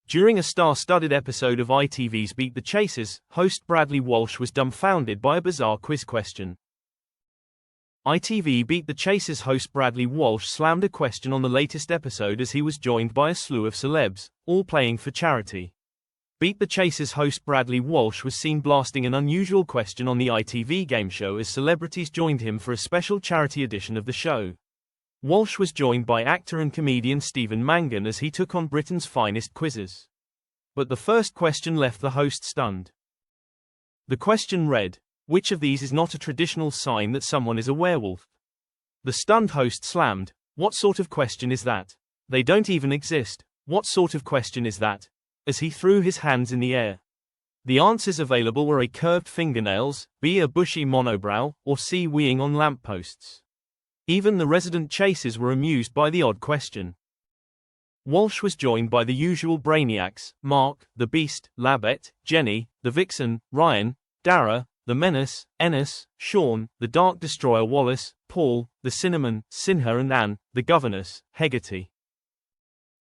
During a star-studded episode of ITV's Beat the Chasers, host Bradley Walsh was dumbfounded by a bizarre quiz question. ITV Beat the Chasers host Bradley Walsh slammed a question on the latest episode as he was joined by a slew of celebs, all playing for charity. Beat the Chasers host Bradley Walsh was seen blasting an unusual question on the ITV game show as celebrities joined him for a special charity edition of the show. Walsh was joined by actor and comedian Stephen Mangan as he took on Britain's finest quizzes. But the first question left the host stunned. The question read, "Which of these is not a traditional sign that someone is a werewolf?" The stunned host slammed, "What sort of question is that? They don't even exist. What sort of question is that?" as he threw his hands in the air. The answers available were A. Curved fingernails, B. A bushy monobrow, or C. Weeing on lampposts. Even the resident chasers were amused by the odd question. Walsh was joined by the usual brainiacs, Mark, the Beast, Labbett, Jenny, the Vixen, Ryan, Dara, the Menace, Ennis, Sean, the Dark Destroyer Wallace, Paul, the Cinnamon, Sinha and Anne, the Governess, Hegarty.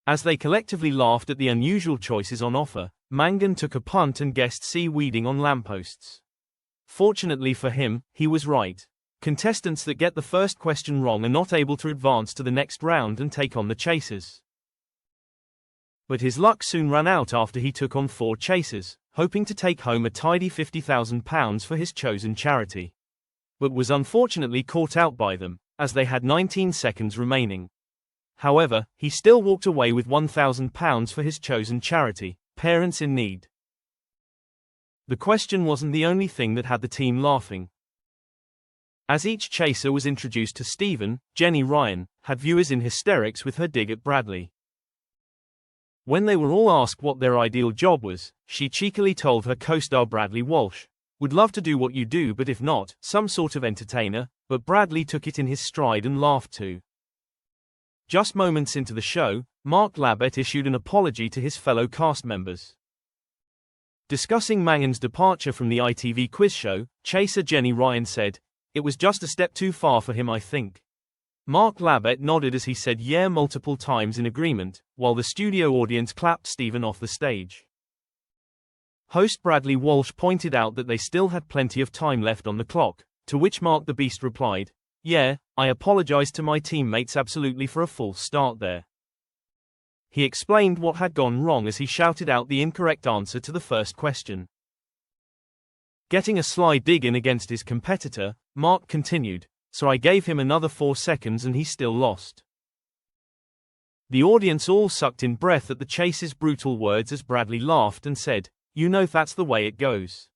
As they collectively laughed at the unusual choices on offer, Mangan took a punt and guessed C. Weeding on lampposts. Fortunately for him, he was right. Contestants that get the first question wrong are not able to advance to the next round and take on the chasers. But his luck soon ran out after he took on 4 chasers, hoping to take home a tidy £50,000 for his chosen charity. But was unfortunately caught out by them, as they had 19 seconds remaining. However, he still walked away with £1,000 for his chosen charity, Parents in Need. The question wasn't the only thing that had the team laughing. As each chaser was introduced to Stephen, Jenny Ryan had viewers in hysterics with her dig at Bradley. When they were all asked what their ideal job was, she cheekily told her co-star Bradley Walsh, "Would love to do what you do, but if not, some sort of entertainer," but Bradley took it in his stride and laughed too. Just moments into the show, Mark Labbett issued an apology to his fellow cast members. Discussing Mangan's departure from the ITV quiz show, chaser Jenny Ryan said, "It was just a step too far for him, I think." Mark Labbett nodded as he said "yeah" multiple times in agreement, while the studio audience clapped Stephen off the stage. Host Bradley Walsh pointed out that they still had plenty of time left on the clock, to which Mark the Beast replied, "Yeah, I apologize to my teammates absolutely for a false start there." He explained what had gone wrong as he shouted out the incorrect answer to the first question. Getting a sly dig in against his competitor, Mark continued, "So I gave him another 4 seconds and he still lost." The audience all sucked in breath at the chaser's brutal words as Bradley laughed and said, "You know that's the way it goes."